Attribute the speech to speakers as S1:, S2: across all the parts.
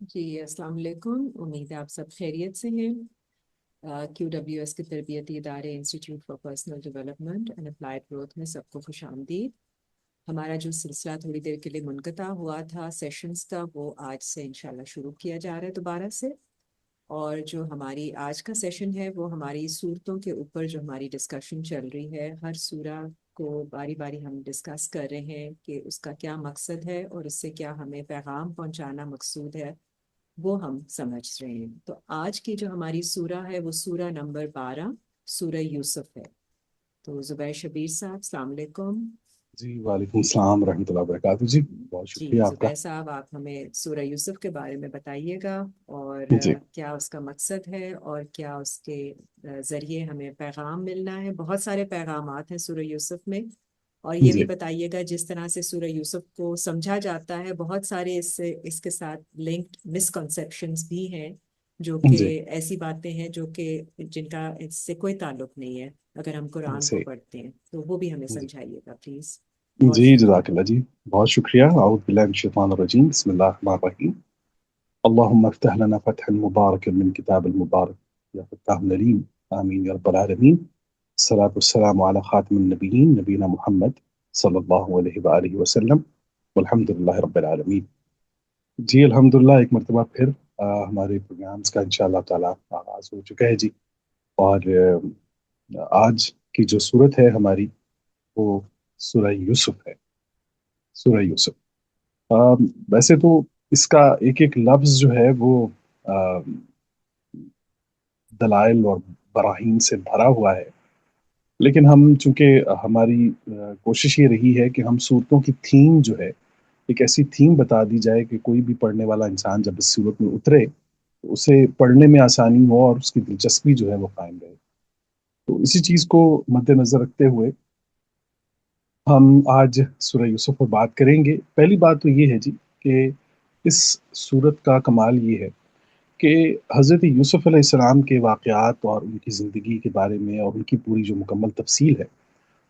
S1: جی السلام علیکم، امید ہے آپ سب خیریت سے ہیں۔ QWS کے تربیتی ادارے institute for personal development and applied growth میں سب کو خوش آمدید۔ ہمارا جو سلسلہ تھوڑی دیر کے لیے منقطع ہوا تھا سیشنز کا، وہ آج سے انشاءاللہ شروع کیا جا رہا ہے دوبارہ سے۔ اور جو ہماری آج کا سیشن ہے وہ ہماری صورتوں کے اوپر جو ہماری ڈسکشن چل رہی ہے، ہر سورہ کو باری باری ہم ڈسکس کر رہے ہیں کہ اس کا کیا مقصد ہے اور اس سے کیا ہمیں پیغام پہنچانا مقصود ہے، وہ ہم سمجھ رہے ہیں۔ تو آج کی جو ہماری سورہ ہے وہ سورہ نمبر 12 سورہ یوسف ہے۔ تو زبیر شبیر صاحب السلام علیکم۔
S2: جی وعلیکم السلام ورحمۃ اللہ وبرکاتہ جی، بہت
S1: جی
S2: شکریہ آپ کا۔
S1: زبیر صاحب، آپ ہمیں سورہ یوسف کے بارے میں بتائیے گا، اور
S2: جی
S1: کیا اس کا مقصد ہے اور کیا اس کے ذریعے ہمیں پیغام ملنا ہے۔ بہت سارے پیغامات ہیں سورہ یوسف میں، اور یہ بھی
S2: جی
S1: بتائیے گا جس طرح سے سورہ یوسف کو سمجھا جاتا ہے، بہت سارے اس کے ساتھ لنکڈ مسکنسیپشنز بھی ہیں، جو کہ
S2: جی
S1: ایسی باتیں ہیں جو کہ جن کا اس سے کوئی تعلق نہیں ہے اگر ہم قرآن کو
S2: صحیح۔
S1: پڑھتے ہیں، تو وہ بھی ہمیں
S2: جی
S1: سمجھائیے گا پلیز۔ بہت
S2: جی
S1: شکریہ۔
S2: جزاک اللہ جی، بہت شکریہ۔ اعوذ باللہ من الشیطان الرجیم، بسم اللہ الرحمن الرحیم۔ اللهم افتح لنا فتحا مباركا من كتاب المبارك يا فتاح العليم، آمين يا رب العالمين۔ الصلاة والسلام على خاتم النبيين نبينا محمد صلی اللہ علیہ وآلہ وسلم، والحمد للہ رب العالمین۔ جی الحمدللہ، ایک مرتبہ پھر ہمارے پروگرامز کا انشاءاللہ تعالی آغاز ہو چکا ہے جی۔ اور آج کی جو صورت ہے ہماری، وہ سورہ یوسف ہے۔ سورہ یوسف ویسے تو اس کا ایک ایک لفظ جو ہے وہ آ، دلائل اور براہین سے بھرا ہوا ہے، لیکن ہم چونکہ ہماری کوشش یہ رہی ہے کہ ہم صورتوں کی تھیم جو ہے، ایک ایسی تھیم بتا دی جائے کہ کوئی بھی پڑھنے والا انسان جب اس صورت میں اترے تو اسے پڑھنے میں آسانی ہو اور اس کی دلچسپی جو ہے وہ قائم رہے۔ تو اسی چیز کو مد نظر رکھتے ہوئے ہم آج سورہ یوسف پر بات کریں گے۔ پہلی بات تو یہ ہے جی کہ اس سورت کا کمال یہ ہے کہ حضرت یوسف علیہ السلام کے واقعات اور ان کی زندگی کے بارے میں اور ان کی پوری جو مکمل تفصیل ہے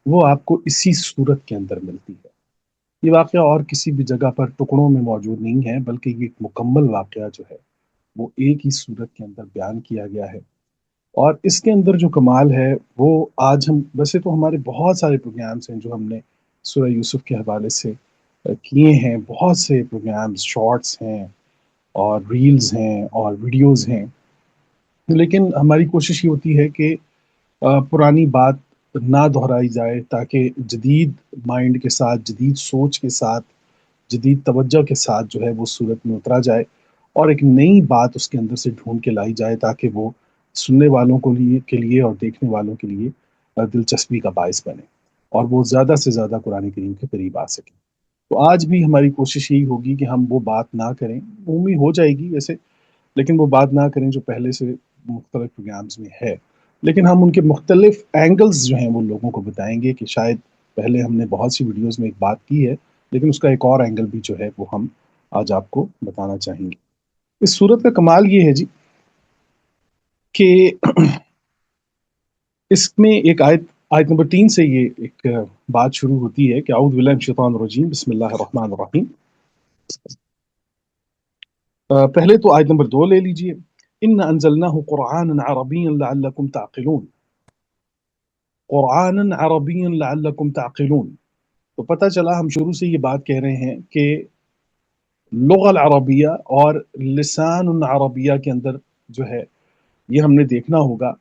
S2: وہ آپ کو اسی سورت کے اندر ملتی ہے۔ یہ واقعہ اور کسی بھی جگہ پر ٹکڑوں میں موجود نہیں ہے، بلکہ یہ ایک مکمل واقعہ جو ہے وہ ایک ہی سورت کے اندر بیان کیا گیا ہے۔ اور اس کے اندر جو کمال ہے وہ آج ہم، ویسے تو ہمارے بہت سارے پروگرامز ہیں جو ہم نے سورہ یوسف کے حوالے سے کیے ہیں، بہت سے پروگرامز، شارٹس ہیں اور ریلز ہیں اور ویڈیوز ہیں، لیکن ہماری کوشش یہ ہوتی ہے کہ پرانی بات نہ دہرائی جائے، تاکہ جدید مائنڈ کے ساتھ، جدید سوچ کے ساتھ، جدید توجہ کے ساتھ جو ہے وہ صورت میں اترا جائے اور ایک نئی بات اس کے اندر سے ڈھونڈ کے لائی جائے، تاکہ وہ سننے والوں کے لیے اور دیکھنے والوں کے لیے دلچسپی کا باعث بنے اور وہ زیادہ سے زیادہ قرآن کریم کے قریب آ سکیں۔ تو آج بھی ہماری کوشش یہی ہوگی کہ ہم وہ بات نہ کریں، عمومی ہو جائے گی ویسے، لیکن وہ بات نہ کریں جو پہلے سے مختلف پروگرامز میں ہے، لیکن ہم ان کے مختلف اینگلز جو ہیں وہ لوگوں کو بتائیں گے کہ شاید پہلے ہم نے بہت سی ویڈیوز میں ایک بات کی ہے، لیکن اس کا ایک اور اینگل بھی جو ہے وہ ہم آج آپ کو بتانا چاہیں گے۔ اس صورت کا کمال یہ ہے جی کہ اس میں ایک آیت نمبر 3 سے یہ ایک بات شروع ہوتی ہے کہ اعوذ باللہ من الشیطان الرجیم، بسم اللہ الرحمن الرحیم۔ پہلے تو آیت نمبر 2 لے لیجئے، ان انزلناہ قرآنا عربیا لعلکم تعقلون، قرآنا عربیا لعلکم تعقلون۔ تو پتہ چلا ہم شروع سے یہ بات کہہ رہے ہیں کہ لغہ العربیہ اور لسان العربیہ کے اندر جو ہے یہ ہم نے دیکھنا ہوگا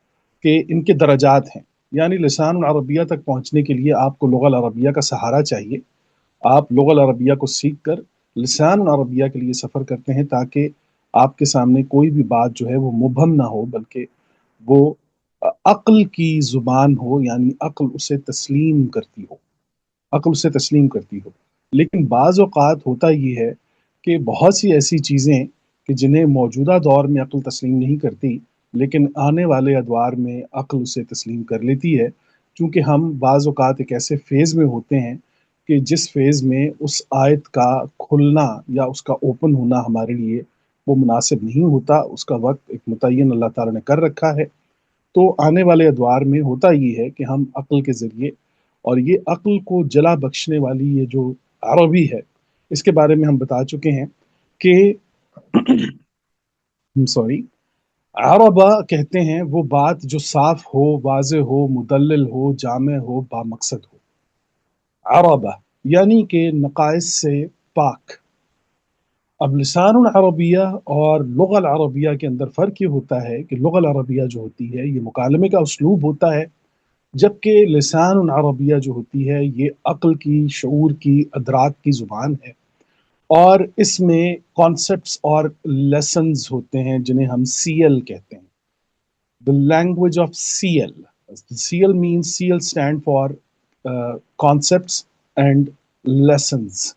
S2: کہ ان کے درجات ہیں، یعنی لسان العربیہ تک پہنچنے کے لیے آپ کو لغہ العربیہ کا سہارا چاہیے۔ آپ لغہ العربیہ کو سیکھ کر لسان العربیہ کے لیے سفر کرتے ہیں، تاکہ آپ کے سامنے کوئی بھی بات جو ہے وہ مبہم نہ ہو، بلکہ وہ عقل کی زبان ہو، یعنی عقل اسے تسلیم کرتی ہو، عقل اسے تسلیم کرتی ہو۔ لیکن بعض اوقات ہوتا یہ ہے کہ بہت سی ایسی چیزیں کہ جنہیں موجودہ دور میں عقل تسلیم نہیں کرتی، لیکن آنے والے ادوار میں عقل اسے تسلیم کر لیتی ہے، چونکہ ہم بعض اوقات ایک ایسے فیز میں ہوتے ہیں کہ جس فیز میں اس آیت کا کھلنا یا اس کا اوپن ہونا ہمارے لیے وہ مناسب نہیں ہوتا، اس کا وقت ایک متعین اللہ تعالیٰ نے کر رکھا ہے۔ تو آنے والے ادوار میں ہوتا یہ ہے کہ ہم عقل کے ذریعے، اور یہ عقل کو جلا بخشنے والی یہ جو عربی ہے، اس کے بارے میں ہم بتا چکے ہیں کہ سوری، عربہ کہتے ہیں وہ بات جو صاف ہو، واضح ہو، مدلل ہو، جامع ہو، بامقصد ہو. عربہ یعنی کہ نقائص سے پاک. اب لسان العربیہ اور لغہ العربیہ کے اندر فرق یہ ہوتا ہے کہ لغہ العربیہ جو ہوتی ہے یہ مکالمے کا اسلوب ہوتا ہے، جبکہ لسان العربیہ جو ہوتی ہے یہ عقل کی، شعور کی، ادراک کی زبان ہے. اور اس میں کانسیپٹس اور لیسنز ہوتے ہیں جنہیں ہم سی ایل کہتے ہیں. the language of CL. CL means CL stand for concepts and lessons.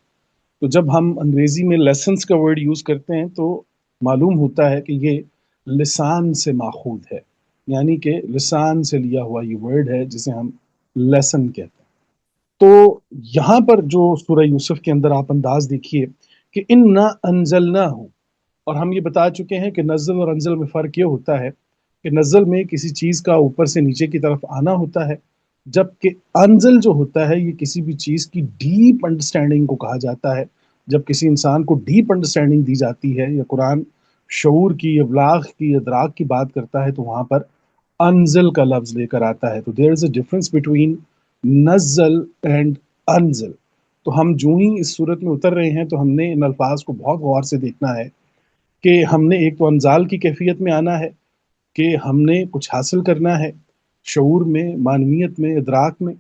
S2: تو جب ہم انگریزی میں لیسنز کا ورڈ یوز کرتے ہیں تو معلوم ہوتا ہے کہ یہ لسان سے ماخوذ ہے، یعنی کہ لسان سے لیا ہوا یہ ورڈ ہے جسے ہم لیسن کہتے ہیں. تو یہاں پر جو سورہ یوسف کے اندر آپ انداز دیکھیے کہ انا انزلناہ، اور ہم یہ بتا چکے ہیں کہ نزل اور انزل میں فرق یہ ہوتا ہے کہ نزل میں کسی چیز کا اوپر سے نیچے کی طرف آنا ہوتا ہے، جبکہ انزل جو ہوتا ہے یہ کسی بھی چیز کی ڈیپ انڈرسٹینڈنگ کو کہا جاتا ہے. جب کسی انسان کو ڈیپ انڈرسٹینڈنگ دی جاتی ہے یا قرآن شعور کی، ابلاغ کی، ادراک کی بات کرتا ہے تو وہاں پر انزل کا لفظ لے کر آتا ہے. تو دیر از اے ڈفرنس بٹوین نزل اینڈ انزل. تو ہم جو ہی اس صورت میں اتر رہے ہیں تو ہم نے ان الفاظ کو بہت غور سے دیکھنا ہے کہ ہم نے ایک تو انزال کی کیفیت میں آنا ہے کہ ہم نے کچھ حاصل کرنا ہے شعور میں، معنویت میں، ادراک میں،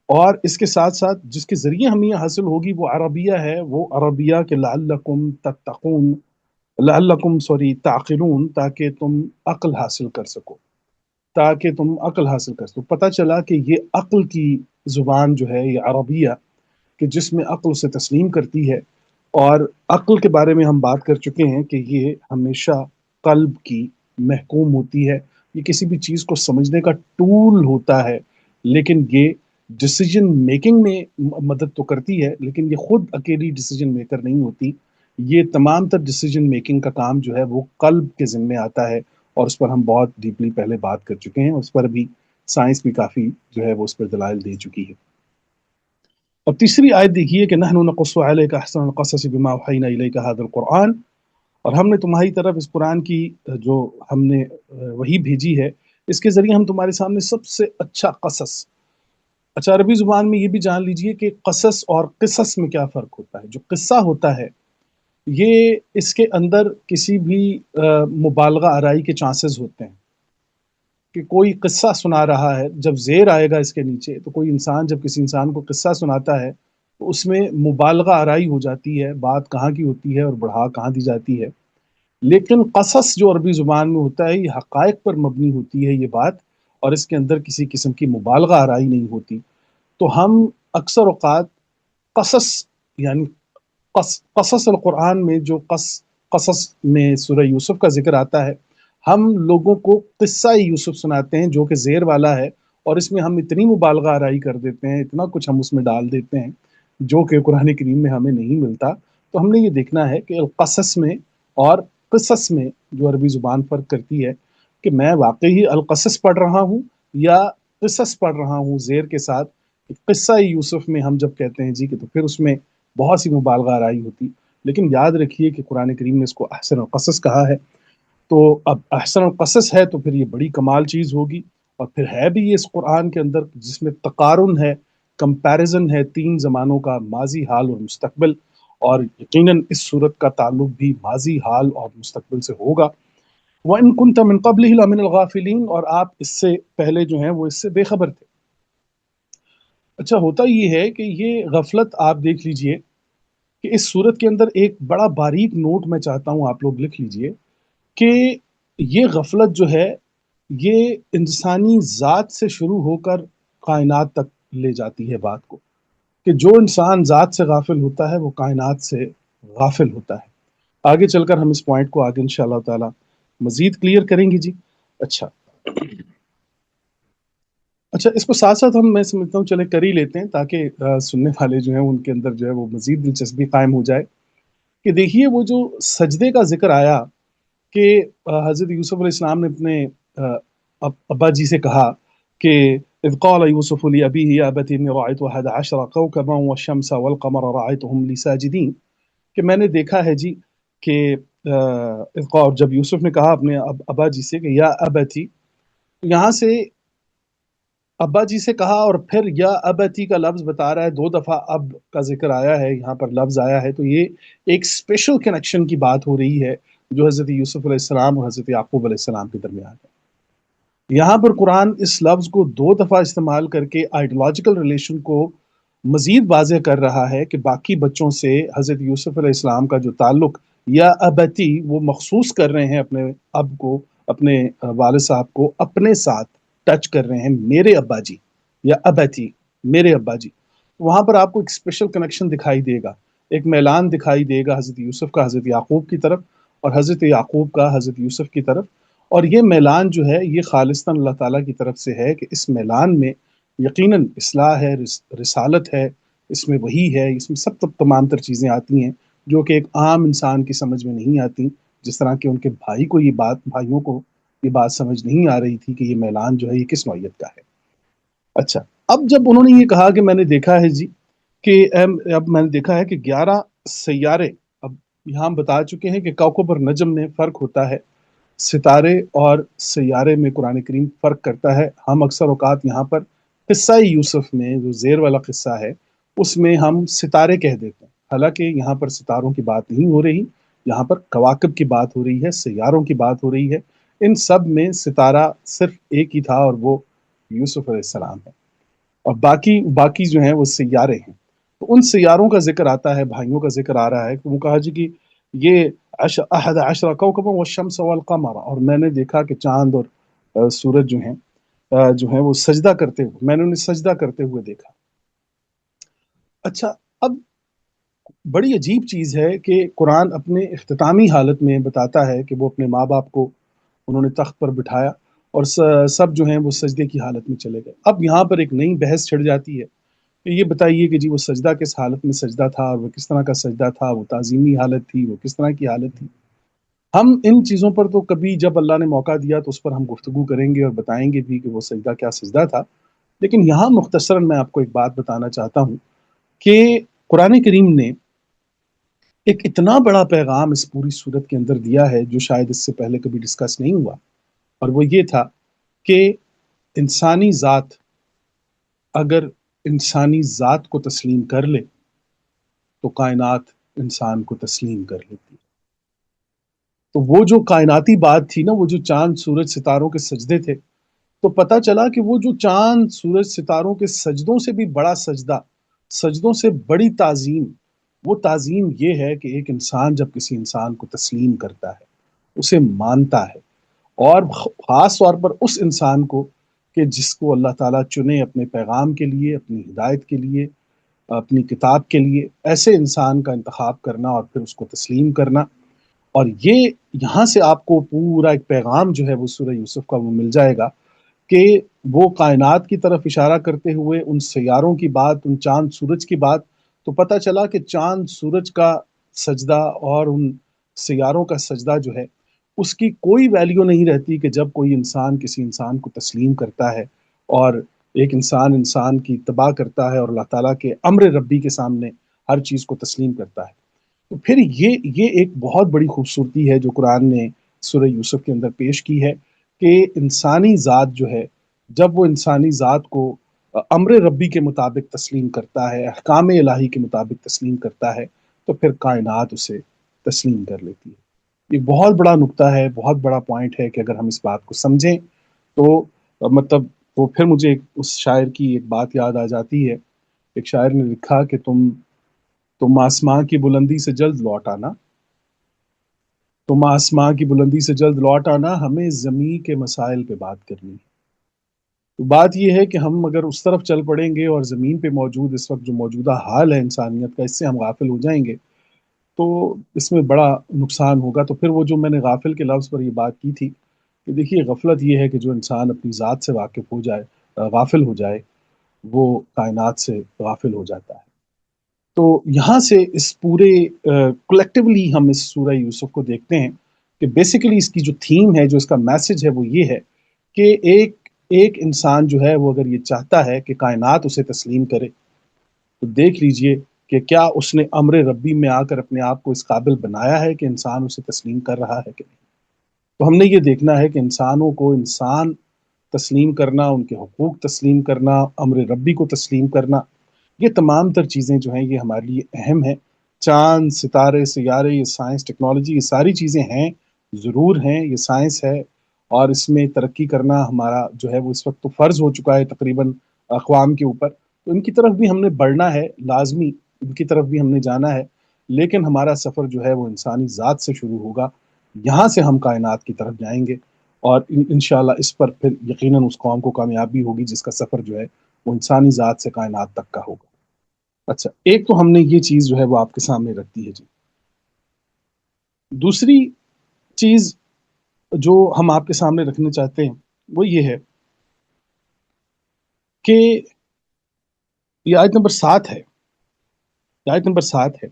S2: اور اس کے ساتھ ساتھ جس کے ذریعے ہمیں یہ حاصل ہوگی وہ عربیہ ہے، وہ عربیہ کے لعلکم تتقون، لعلکم سوری تعقلون، تاکہ تم عقل حاصل کر سکو، تاکہ تم عقل حاصل کر سکو. پتہ چلا کہ یہ عقل کی زبان جو ہے یہ عربیہ، کہ جس میں عقل سے تسلیم کرتی ہے. اور عقل کے بارے میں ہم بات کر چکے ہیں کہ یہ ہمیشہ قلب کی محکوم ہوتی ہے، یہ کسی بھی چیز کو سمجھنے کا ٹول ہوتا ہے، لیکن یہ ڈیسیجن میکنگ میں مدد تو کرتی ہے، لیکن یہ خود اکیلی ڈیسیجن میکر نہیں ہوتی. یہ تمام تر ڈیسیجن میکنگ کا کام جو ہے وہ قلب کے ذمے آتا ہے، اور اس پر ہم بہت ڈیپلی پہلے بات کر چکے ہیں، اس پر بھی سائنس بھی کافی جو ہے وہ اس پر دلائل دے چکی ہے. اب تیسری آیت دیکھیے کہ نحن نقص علیک احسن القصص بما اوحینا الیک ھذا القرآن، اور ہم نے تمہاری طرف اس قرآن کی جو ہم نے وحی بھیجی ہے اس کے ذریعے ہم تمہارے سامنے سب سے اچھا قصص. اچھا، عربی زبان میں یہ بھی جان لیجئے کہ قصص اور قصص میں کیا فرق ہوتا ہے. جو قصہ ہوتا ہے یہ اس کے اندر کسی بھی مبالغہ آرائی کے چانسز ہوتے ہیں کہ کوئی قصہ سنا رہا ہے، جب زیر آئے گا اس کے نیچے تو کوئی انسان جب کسی انسان کو قصہ سناتا ہے تو اس میں مبالغہ آرائی ہو جاتی ہے، بات کہاں کی ہوتی ہے اور بڑھا کہاں دی جاتی ہے. لیکن قصص جو عربی زبان میں ہوتا ہے یہ حقائق پر مبنی ہوتی ہے یہ بات، اور اس کے اندر کسی قسم کی مبالغہ آرائی نہیں ہوتی. تو ہم اکثر اوقات قصص یعنی قصص القرآن میں جو قصص میں سورہ یوسف کا ذکر آتا ہے، ہم لوگوں کو قصہ یوسف سناتے ہیں جو کہ زیر والا ہے، اور اس میں ہم اتنی مبالغہ آرائی کر دیتے ہیں، اتنا کچھ ہم اس میں ڈال دیتے ہیں جو کہ قرآن کریم میں ہمیں نہیں ملتا. تو ہم نے یہ دیکھنا ہے کہ القصص میں اور قصص میں جو عربی زبان فرق کرتی ہے کہ میں واقعی القصص پڑھ رہا ہوں یا قصص پڑھ رہا ہوں زیر کے ساتھ. قصہ یوسف میں ہم جب کہتے ہیں جی کہ تو پھر اس میں بہت سی مبالغہ آرائی ہوتی، لیکن یاد رکھیے کہ قرآن کریم نے اس کو احسن القصص کہا ہے. تو اب احسن القصص ہے تو پھر یہ بڑی کمال چیز ہوگی، اور پھر ہے بھی یہ اس قرآن کے اندر جس میں تقارن ہے، کمپیریزن ہے تین زمانوں کا، ماضی، حال اور مستقبل، اور یقیناً اس صورت کا تعلق بھی ماضی، حال اور مستقبل سے ہوگا. وَإِن كُنْتَ مِن قَبْلِهِ لَمِنَ الْغَافِلِينَ، اور آپ اس سے پہلے جو ہیں وہ اس سے بے خبر تھے. اچھا، ہوتا یہ ہے کہ یہ غفلت آپ دیکھ لیجئے کہ اس صورت کے اندر ایک بڑا باریک نوٹ میں چاہتا ہوں آپ لوگ لکھ لیجئے کہ یہ غفلت جو ہے یہ انسانی ذات سے شروع ہو کر کائنات تک لے جاتی ہے بات کو، کہ جو انسان ذات سے غافل ہوتا ہے وہ کائنات سے غافل ہوتا ہے. آگے چل کر ہم اس پوائنٹ کو آگے انشاءاللہ تعالی مزید کلیئر کریں گے جی. اچھا، اس کو ساتھ ساتھ میں سمجھتا ہوں چلے کر ہی لیتے ہیں تاکہ سننے والے جو ہیں ان کے اندر جو ہے وہ مزید دلچسپی قائم ہو جائے. کہ دیکھیے وہ جو سجدے کا ذکر آیا کہ حضرت یوسف علیہ السلام نے اپنے ابا جی سے کہا کہ اذ قال یوسف لأبیہ یا ابت انی رأیت 11 کوکبا والشمس والقمر رأیتهم لی ساجدین، کہ میں نے دیکھا ہے جی کہ اور جب یوسف نے کہا اپنے ابا جی سے کہ یا ابتی، یہاں سے ابا جی سے کہا اور پھر یا ابتی کا لفظ بتا رہا ہے، 2 دفعہ اب کا ذکر آیا ہے، یہاں پر لفظ آیا ہے، تو یہ ایک اسپیشل کنیکشن کی بات ہو رہی ہے جو حضرت یوسف علیہ السلام اور حضرت یعقوب علیہ السلام کے درمیان ہے۔ یہاں پر قرآن اس لفظ کو 2 دفعہ استعمال کر کے آئیڈیولوجیکل ریلیشن کو مزید واضح کر رہا ہے کہ باقی بچوں سے حضرت یوسف علیہ السلام کا جو تعلق یا ابتی، وہ مخصوص کر رہے ہیں اپنے اب کو، اپنے والد صاحب کو اپنے ساتھ ٹچ کر رہے ہیں، میرے ابا جی یا ابتی، میرے ابا جی۔ وہاں پر آپ کو ایک اسپیشل کنیکشن دکھائی دے گا، ایک میلان دکھائی دے گا حضرت یوسف کا حضرت یعقوب کی طرف اور حضرت یعقوب کا حضرت یوسف کی طرف، اور یہ میلان جو ہے یہ خالصتاً اللہ تعالیٰ کی طرف سے ہے کہ اس میلان میں یقیناً اصلاح ہے، رسالت ہے، اس میں وحی ہے، اس میں سب تمام تر چیزیں آتی ہیں جو کہ ایک عام انسان کی سمجھ میں نہیں آتی، جس طرح کہ ان کے بھائیوں کو یہ بات سمجھ نہیں آ رہی تھی کہ یہ میلان جو ہے یہ کس نوعیت کا ہے۔ اچھا، اب جب انہوں نے یہ کہا کہ میں نے دیکھا ہے جی کہ اب میں نے دیکھا ہے کہ 11 سیارے، اب یہاں ہم بتا چکے ہیں کہ کوكب اور نجم میں فرق ہوتا ہے، ستارے اور سیارے میں قرآن کریم فرق کرتا ہے۔ ہم اکثر اوقات یہاں پر قصہ یوسف میں جو زیر والا قصہ ہے اس میں ہم ستارے کہہ دیتے ہیں، حالانکہ یہاں پر ستاروں کی بات نہیں ہو رہی، یہاں پر کواکب کی بات ہو رہی ہے، سیاروں کی بات ہو رہی ہے۔ ان سب میں ستارہ صرف ایک ہی تھا اور وہ یوسف علیہ السلام ہے، اور باقی جو ہیں وہ سیارے ہیں۔ تو ان سیاروں کا ذکر آتا ہے، بھائیوں کا ذکر آ رہا ہے کہ وہ کہا جی کہ یہ 11 کوكبا والشمس والقمر، اور میں نے دیکھا کہ چاند اور سورج جو ہیں وہ سجدہ کرتے ہوئے، میں نے انہیں سجدہ کرتے ہوئے دیکھا۔ اچھا، اب بڑی عجیب چیز ہے کہ قرآن اپنے اختتامی حالت میں بتاتا ہے کہ وہ اپنے ماں باپ کو انہوں نے تخت پر بٹھایا اور سب جو ہیں وہ سجدے کی حالت میں چلے گئے۔ اب یہاں پر ایک نئی بحث چھڑ جاتی ہے کہ یہ بتائیے کہ جی وہ سجدہ کس حالت میں سجدہ تھا، اور وہ کس طرح کا سجدہ تھا، وہ تعظیمی حالت تھی، وہ کس طرح کی حالت تھی۔ ہم ان چیزوں پر تو کبھی جب اللہ نے موقع دیا تو اس پر ہم گفتگو کریں گے اور بتائیں گے بھی کہ وہ سجدہ کیا سجدہ تھا، لیکن یہاں مختصراً میں آپ کو ایک بات بتانا چاہتا ہوں کہ قرآن کریم نے ایک اتنا بڑا پیغام اس پوری صورت کے اندر دیا ہے جو شاید اس سے پہلے کبھی ڈسکس نہیں ہوا، اور وہ یہ تھا کہ انسانی ذات اگر انسانی ذات کو تسلیم کر لے تو کائنات انسان کو تسلیم کر لیتی ہے۔ تو وہ جو کائناتی بات تھی نا، وہ جو چاند سورج ستاروں کے سجدے تھے، تو پتہ چلا کہ وہ جو چاند سورج ستاروں کے سجدوں سے بھی بڑا سجدہ، سجدوں سے بڑی تعظیم، وہ تعظیم یہ ہے کہ ایک انسان جب کسی انسان کو تسلیم کرتا ہے، اسے مانتا ہے، اور خاص طور پر اس انسان کو کہ جس کو اللہ تعالیٰ چنے اپنے پیغام کے لیے، اپنی ہدایت کے لیے، اپنی کتاب کے لیے، ایسے انسان کا انتخاب کرنا اور پھر اس کو تسلیم کرنا۔ اور یہ یہاں سے آپ کو پورا ایک پیغام جو ہے وہ سورہ یوسف کا وہ مل جائے گا کہ وہ کائنات کی طرف اشارہ کرتے ہوئے ان سیاروں کی بات، ان چاند سورج کی بات، تو پتہ چلا کہ چاند سورج کا سجدہ اور ان سیاروں کا سجدہ جو ہے اس کی کوئی ویلیو نہیں رہتی کہ جب کوئی انسان کسی انسان کو تسلیم کرتا ہے، اور ایک انسان کی اتباع کرتا ہے اور اللہ تعالیٰ کے امر ربی کے سامنے ہر چیز کو تسلیم کرتا ہے۔ تو پھر یہ ایک بہت بڑی خوبصورتی ہے جو قرآن نے سورہ یوسف کے اندر پیش کی ہے کہ انسانی ذات جو ہے، جب وہ انسانی ذات کو امر ربی کے مطابق تسلیم کرتا ہے، احکام الہی کے مطابق تسلیم کرتا ہے، تو پھر کائنات اسے تسلیم کر لیتی ہے۔ یہ بہت بڑا نقطہ ہے، بہت بڑا پوائنٹ ہے کہ اگر ہم اس بات کو سمجھیں تو مطلب وہ پھر مجھے اس شاعر کی ایک بات یاد آ جاتی ہے۔ ایک شاعر نے لکھا کہ تم آسماں کی بلندی سے جلد لوٹ آنا، تم آسماں کی بلندی سے جلد لوٹ آنا، ہمیں زمین کے مسائل پہ بات کرنی ہے۔ تو بات یہ ہے کہ ہم اگر اس طرف چل پڑیں گے اور زمین پہ موجود اس وقت جو موجودہ حال ہے انسانیت کا، اس سے ہم غافل ہو جائیں گے تو اس میں بڑا نقصان ہوگا۔ تو پھر وہ جو میں نے غافل کے لفظ پر یہ بات کی تھی کہ دیکھیے غفلت یہ ہے کہ جو انسان اپنی ذات سے واقف ہو جائے، غافل ہو جائے، وہ کائنات سے غافل ہو جاتا ہے۔ تو یہاں سے اس پورے کلیکٹیولی ہم اس سورہ یوسف کو دیکھتے ہیں کہ بیسیکلی اس کی جو تھیم ہے، جو اس کا میسج ہے، وہ یہ ہے کہ ایک انسان جو ہے وہ اگر یہ چاہتا ہے کہ کائنات اسے تسلیم کرے، تو دیکھ لیجئے کہ کیا اس نے امر ربی میں آ کر اپنے آپ کو اس قابل بنایا ہے کہ انسان اسے تسلیم کر رہا ہے کہ نہیں. تو ہم نے یہ دیکھنا ہے کہ انسانوں کو انسان تسلیم کرنا، ان کے حقوق تسلیم کرنا، امر ربی کو تسلیم کرنا، یہ تمام تر چیزیں جو ہیں یہ ہمارے لیے اہم ہیں. چاند، ستارے، سیارے، یہ سائنس، ٹیکنالوجی، یہ ساری چیزیں ہیں، ضرور ہیں، یہ سائنس ہے، اور اس میں ترقی کرنا ہمارا جو ہے وہ اس وقت تو فرض ہو چکا ہے تقریباً اقوام کے اوپر. تو ان کی طرف بھی ہم نے بڑھنا ہے، لازمی ان کی طرف بھی ہم نے جانا ہے، لیکن ہمارا سفر جو ہے وہ انسانی ذات سے شروع ہوگا. یہاں سے ہم کائنات کی طرف جائیں گے، اور انشاءاللہ اس پر پھر یقیناً اس قوم کو کامیابی ہوگی جس کا سفر جو ہے وہ انسانی ذات سے کائنات تک کا ہوگا. اچھا، ایک تو ہم نے یہ چیز جو ہے وہ آپ کے سامنے رکھ دی ہے جی. دوسری چیز جو ہم آپ کے سامنے رکھنا چاہتے ہیں وہ یہ ہے کہ یہ آیت نمبر 7 ہے. آیت نمبر 7 ہے،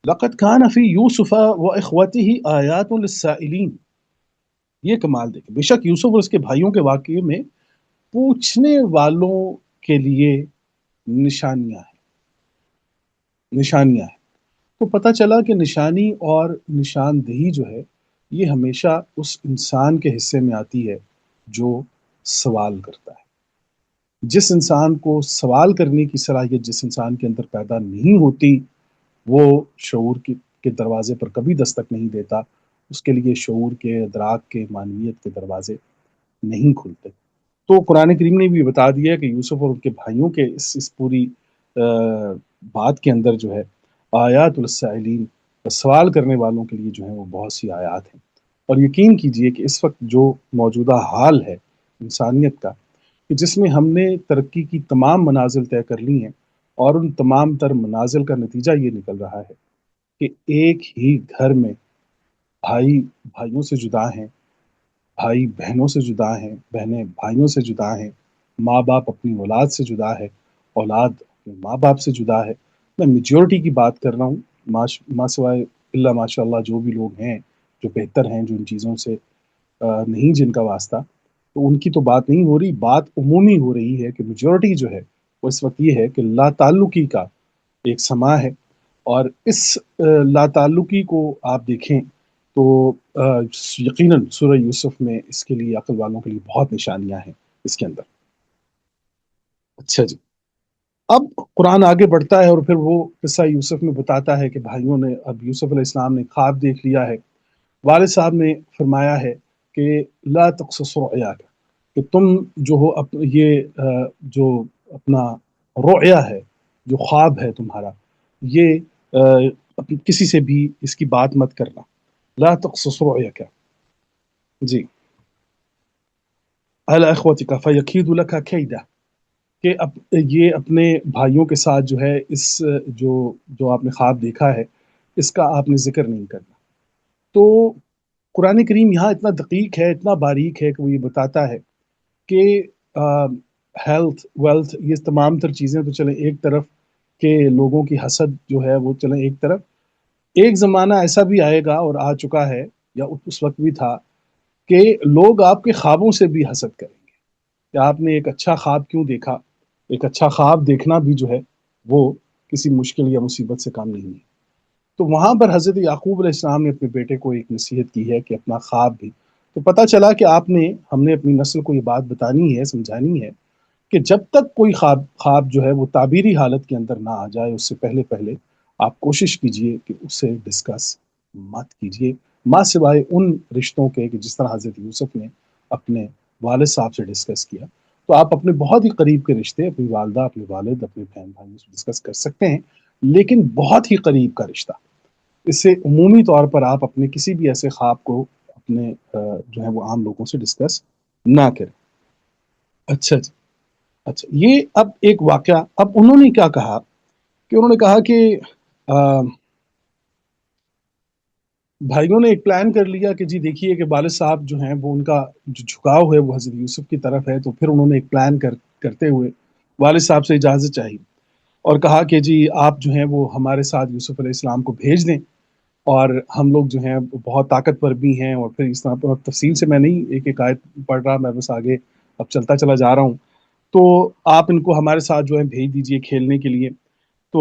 S2: لقد كان في يوسف واخوته آیات للسائلین. یہ کمال دیکھیں، بے شک یوسف اور اس کے بھائیوں کے واقعے میں پوچھنے والوں کے لیے نشانیاں ہیں، نشانیاں ہیں. تو پتہ چلا کہ نشانی اور نشاندہی جو ہے یہ ہمیشہ اس انسان کے حصے میں آتی ہے جو سوال کرتا ہے. جس انسان کو سوال کرنے کی صلاحیت جس انسان کے اندر پیدا نہیں ہوتی، وہ شعور کے دروازے پر کبھی دستک نہیں دیتا، اس کے لیے شعور کے، ادراک کے، معنویت کے دروازے نہیں کھلتے. تو قرآن کریم نے بھی بتا دیا کہ یوسف اور ان کے بھائیوں کے اس پوری بات کے اندر جو ہے آیات للسائلین، سوال کرنے والوں کے لیے جو ہے وہ بہت سی آیات ہیں. اور یقین کیجئے کہ اس وقت جو موجودہ حال ہے انسانیت کا، کہ جس میں ہم نے ترقی کی تمام منازل طے کر لی ہیں، اور ان تمام تر منازل کا نتیجہ یہ نکل رہا ہے کہ ایک ہی گھر میں بھائی بھائیوں سے جدا ہیں، بھائی بہنوں سے جدا ہیں، بہنیں بھائیوں سے جدا ہیں، ماں باپ اپنی اولاد سے جدا ہے، اولاد اپنے ماں باپ سے جدا ہے. میں میجورٹی کی بات کر رہا ہوں، ماں سوائے اللہ ماشاء اللہ جو بھی لوگ ہیں جو بہتر ہیں، جو ان چیزوں سے نہیں جن کا واسطہ، تو ان کی تو بات نہیں ہو رہی. بات عمومی ہو رہی ہے کہ میجورٹی جو ہے وہ اس وقت یہ ہے کہ لا تعلقی کا ایک سما ہے. اور اس لا تعلقی کو آپ دیکھیں تو یقیناً سورہ یوسف میں اس کے لیے عقل والوں کے لیے بہت نشانیاں ہیں اس کے اندر. اچھا جی، اب قرآن آگے بڑھتا ہے اور پھر وہ قصہ یوسف میں بتاتا ہے کہ بھائیوں نے، اب یوسف علیہ السلام نے خواب دیکھ لیا ہے. والد صاحب نے فرمایا ہے کہ لا تقصص رؤیاک، کہ تم جو ہو یہ جو اپنا رؤیا ہے، جو خواب ہے تمہارا، یہ کسی سے بھی اس کی بات مت کرنا. لا تقصص رؤیاک، جی، علی اخوتک فیکید لک کیدا، کہ یہ اپنے بھائیوں کے ساتھ جو ہے اس جو آپ نے خواب دیکھا ہے اس کا آپ نے ذکر نہیں کرنا. تو قرآن کریم یہاں اتنا دقیق ہے، اتنا باریک ہے کہ وہ یہ بتاتا ہے کہ ہیلتھ، ویلتھ، یہ تمام تر چیزیں تو چلیں ایک طرف، کہ لوگوں کی حسد جو ہے وہ چلیں ایک طرف. ایک زمانہ ایسا بھی آئے گا اور آ چکا ہے، یا اس وقت بھی تھا، کہ لوگ آپ کے خوابوں سے بھی حسد کریں گے کہ آپ نے ایک اچھا خواب کیوں دیکھا. ایک اچھا خواب دیکھنا بھی جو ہے وہ کسی مشکل یا مصیبت سے کام نہیں ہے. تو وہاں پر حضرت یعقوب علیہ السلام نے اپنے بیٹے کو ایک نصیحت کی ہے کہ اپنا خواب بھی. تو پتہ چلا کہ ہم نے اپنی نسل کو یہ بات بتانی ہے، سمجھانی ہے کہ جب تک کوئی خواب جو ہے وہ تعبیری حالت کے اندر نہ آ جائے، اس سے پہلے آپ کوشش کیجئے کہ اسے ڈسکس مت کیجئے، ماں سوائے ان رشتوں کے کہ جس طرح حضرت یوسف نے اپنے والد صاحب سے ڈسکس کیا. تو آپ اپنے بہت ہی قریب کے رشتے، اپنی والدہ، اپنے والد، اپنے بہن بھائیوں سے ڈسکس کر سکتے ہیں، لیکن بہت ہی قریب کا رشتہ. اس سے عمومی طور پر آپ اپنے کسی بھی ایسے خواب کو اپنے جو ہے وہ عام لوگوں سے ڈسکس نہ کریں. اچھا جی، اچھا، یہ اب ایک واقعہ. اب انہوں نے کیا کہا کہ انہوں نے کہا کہ بھائیوں نے ایک پلان کر لیا کہ جی دیکھیے کہ والد صاحب جو ہیں وہ ان کا جو جھکاؤ ہے وہ حضرت یوسف کی طرف ہے. تو پھر انہوں نے ایک پلان کرتے ہوئے والد صاحب سے اجازت چاہی اور کہا کہ جی آپ جو ہیں وہ ہمارے ساتھ یوسف علیہ السلام کو بھیج دیں، اور ہم لوگ جو ہیں بہت طاقتور بھی ہیں. اور پھر اس طرح پر تفصیل سے میں نہیں ایک ایک آیت پڑھ رہا، میں بس آگے اب چلتا چلا جا رہا ہوں. تو آپ ان کو ہمارے ساتھ جو ہے بھیج دیجئے کھیلنے کے لیے. تو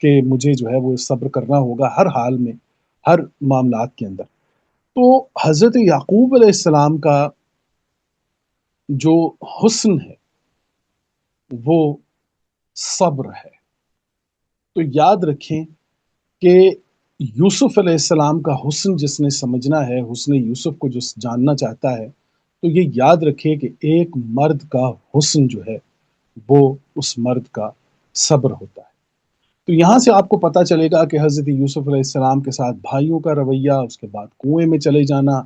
S2: کہ مجھے جو ہے وہ صبر کرنا ہوگا ہر حال میں، ہر معاملات کے اندر۔ تو حضرت یعقوب علیہ السلام کا جو حسن ہے وہ صبر ہے۔ تو یاد رکھیں کہ یوسف علیہ السلام کا حسن جس نے سمجھنا ہے، حسن یوسف کو جو جاننا چاہتا ہے، تو یہ یاد رکھے کہ ایک مرد کا حسن جو ہے وہ اس مرد کا صبر ہوتا ہے۔ تو یہاں سے آپ کو پتہ چلے گا کہ حضرت یوسف علیہ السلام کے ساتھ بھائیوں کا رویہ، اس کے بعد کنویں میں چلے جانا،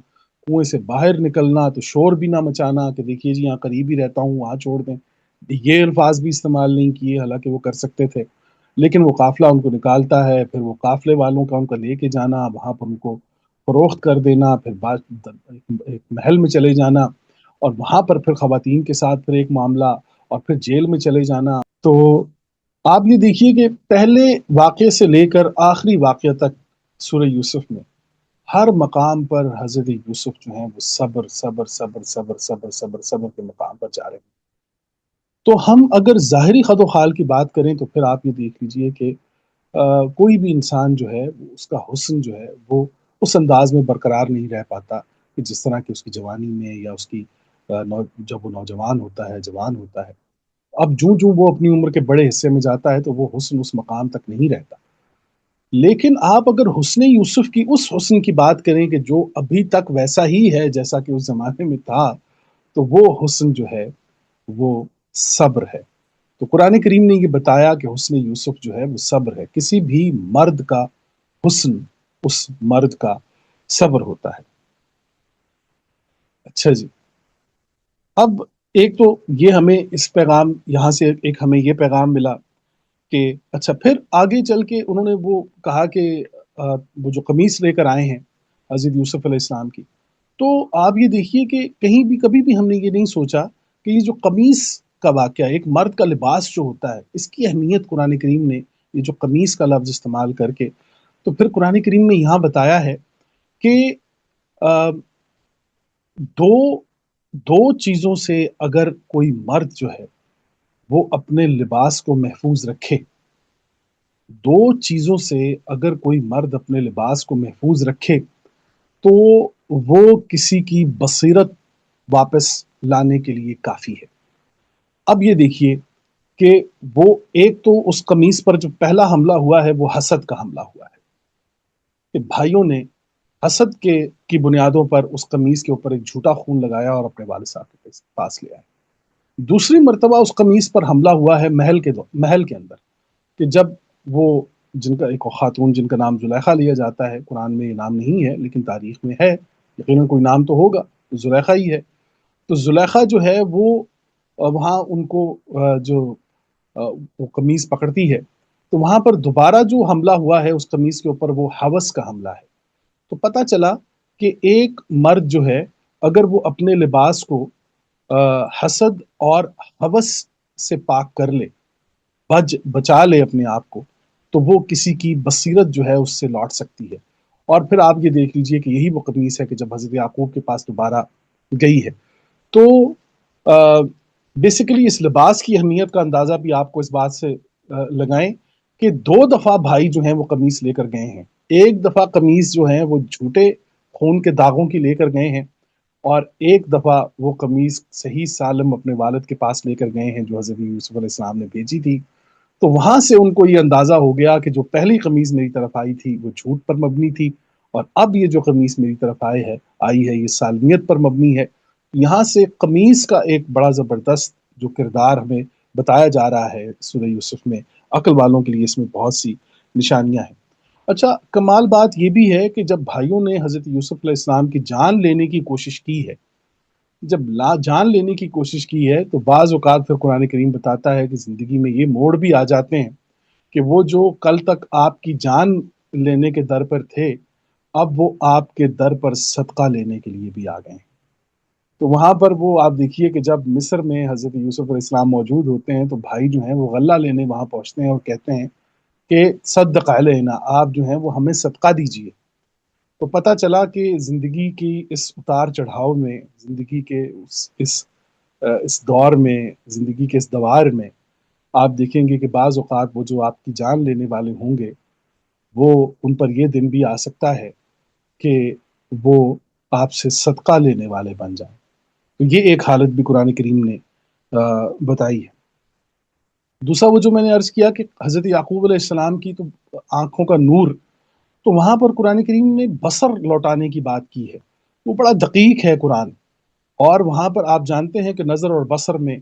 S2: کنویں سے باہر نکلنا تو شور بھی نہ مچانا کہ دیکھیے جی یہاں قریب ہی رہتا ہوں، وہاں چھوڑ دیں، یہ الفاظ بھی استعمال نہیں کیے، حالانکہ وہ کر سکتے تھے۔ لیکن وہ قافلہ ان کو نکالتا ہے، پھر وہ قافلے والوں کا ان کو لے کے جانا، وہاں پر ان کو فروخت کر دینا، پھر ایک محل میں چلے جانا، اور وہاں پر پھر خواتین کے ساتھ پھر ایک معاملہ، اور پھر جیل میں چلے جانا۔ تو آپ یہ دیکھیے کہ پہلے واقعے سے لے کر آخری واقعہ تک سورہ یوسف میں ہر مقام پر حضرت یوسف جو ہیں وہ صبر صبر صبر صبر صبر صبر صبر کے مقام پر جا رہے ہیں۔ تو ہم اگر ظاہری خد و خال کی بات کریں تو پھر آپ یہ دیکھ لیجئے کہ کوئی بھی انسان جو ہے اس کا حسن جو ہے وہ اس انداز میں برقرار نہیں رہ پاتا کہ جس طرح کہ اس کی جوانی میں، یا اس کی جب وہ نوجوان ہوتا ہے، جوان ہوتا ہے۔ اب جوں جوں وہ اپنی عمر کے بڑے حصے میں جاتا ہے تو وہ حسن اس مقام تک نہیں رہتا۔ لیکن آپ اگر حسن یوسف کی اس حسن کی بات کریں کہ جو ابھی تک ویسا ہی ہے جیسا کہ اس زمانے میں تھا، تو وہ حسن جو ہے وہ صبر ہے۔ تو قرآن کریم نے یہ بتایا کہ حسن یوسف جو ہے وہ صبر ہے۔ کسی بھی مرد کا حسن اس مرد کا صبر ہوتا ہے۔ اچھا جی، اب ایک تو یہ ہمیں اس پیغام، یہاں سے ایک ہمیں یہ پیغام ملا کہ اچھا پھر آگے چل کے انہوں نے وہ کہا کہ وہ جو قمیص لے کر آئے ہیں حضرت یوسف علیہ السلام کی، تو آپ یہ دیکھیے کہ کہیں بھی کبھی بھی ہم نے یہ نہیں سوچا کہ یہ جو قمیص کا واقعہ، ایک مرد کا لباس جو ہوتا ہے، اس کی اہمیت قرآن کریم نے یہ جو قمیص کا لفظ استعمال کر کے، تو پھر قرآن کریم نے یہاں بتایا ہے کہ دو دو چیزوں سے اگر کوئی مرد جو ہے وہ اپنے لباس کو محفوظ رکھے، دو چیزوں سے اگر کوئی مرد اپنے لباس کو محفوظ رکھے تو وہ کسی کی بصیرت واپس لانے کے لیے کافی ہے۔ اب یہ دیکھیے کہ وہ ایک تو اس قمیص پر جو پہلا حملہ ہوا ہے وہ حسد کا حملہ ہوا ہے کہ بھائیوں نے حسد کی بنیادوں پر اس قمیص کے اوپر ایک جھوٹا خون لگایا اور اپنے والد صاحب کے پاس لے آئے۔ دوسری مرتبہ اس قمیص پر حملہ ہوا ہے محل کے اندر، کہ جب وہ جن کا ایک خاتون جن کا نام زلیخا لیا جاتا ہے، قرآن میں یہ نام نہیں ہے لیکن تاریخ میں ہے، یقیناً کوئی نام تو ہوگا، تو زلیخا ہی ہے۔ تو زلیخا جو ہے وہ وہاں ان کو جو وہ قمیص پکڑتی ہے، تو وہاں پر دوبارہ جو حملہ ہوا ہے اس قمیص کے اوپر وہ ہوس کا حملہ ہے۔ تو پتہ چلا کہ ایک مرد جو ہے اگر وہ اپنے لباس کو حسد اور ہوس سے پاک کر لے، بچا لے اپنے آپ کو، تو وہ کسی کی بصیرت جو ہے اس سے لوٹ سکتی ہے۔ اور پھر آپ یہ دیکھ لیجئے کہ یہی وہ قمیص ہے کہ جب حضرت یعقوب کے پاس دوبارہ گئی ہے، تو بیسیکلی اس لباس کی اہمیت کا اندازہ بھی آپ کو اس بات سے لگائیں کہ دو دفعہ بھائی جو ہیں وہ قمیص لے کر گئے ہیں۔ ایک دفعہ قمیص جو ہیں وہ جھوٹے خون کے داغوں کی لے کر گئے ہیں، اور ایک دفعہ وہ قمیص صحیح سالم اپنے والد کے پاس لے کر گئے ہیں جو حضرت یوسف علیہ السلام نے بھیجی تھی۔ تو وہاں سے ان کو یہ اندازہ ہو گیا کہ جو پہلی قمیص میری طرف آئی تھی وہ جھوٹ پر مبنی تھی، اور اب یہ جو قمیص میری طرف آئی ہے یہ سالمیت پر مبنی ہے۔ یہاں سے قمیص کا ایک بڑا زبردست جو کردار ہمیں بتایا جا رہا ہے سورہ یوسف میں، عقل والوں کے لیے اس میں بہت سی نشانیاں ہیں۔ اچھا، کمال بات یہ بھی ہے کہ جب بھائیوں نے حضرت یوسف علیہ السلام کی جان لینے کی کوشش کی ہے، جب جان لینے کی کوشش کی ہے، تو بعض اوقات پھر قرآن کریم بتاتا ہے کہ زندگی میں یہ موڑ بھی آ جاتے ہیں کہ وہ جو کل تک آپ کی جان لینے کے در پر تھے، اب وہ آپ کے در پر صدقہ لینے کے لیے بھی آ گئے ہیں۔ تو وہاں پر وہ آپ دیکھیے کہ جب مصر میں حضرت یوسف علیہ السلام موجود ہوتے ہیں تو بھائی جو ہیں وہ غلہ لینے وہاں پہنچتے ہیں اور کہتے ہیں کہ صدق علینا، آپ جو ہیں وہ ہمیں صدقہ دیجیے۔ تو پتہ چلا کہ زندگی کی اس اتار چڑھاؤ میں، زندگی کے اس دور میں، زندگی کے اس دوار میں آپ دیکھیں گے کہ بعض اوقات وہ جو آپ کی جان لینے والے ہوں گے، وہ ان پر یہ دن بھی آ سکتا ہے کہ وہ آپ سے صدقہ لینے والے بن جائیں۔ تو یہ ایک حالت بھی قرآن کریم نے بتائی ہے۔ دوسرا وہ جو میں نے عرض کیا کہ حضرت یعقوب علیہ السلام کی تو آنکھوں کا نور، تو وہاں پر قرآن کریم نے بصر لوٹانے کی بات کی ہے۔ وہ بڑا دقیق ہے قرآن، اور وہاں پر آپ جانتے ہیں کہ نظر اور بصر میں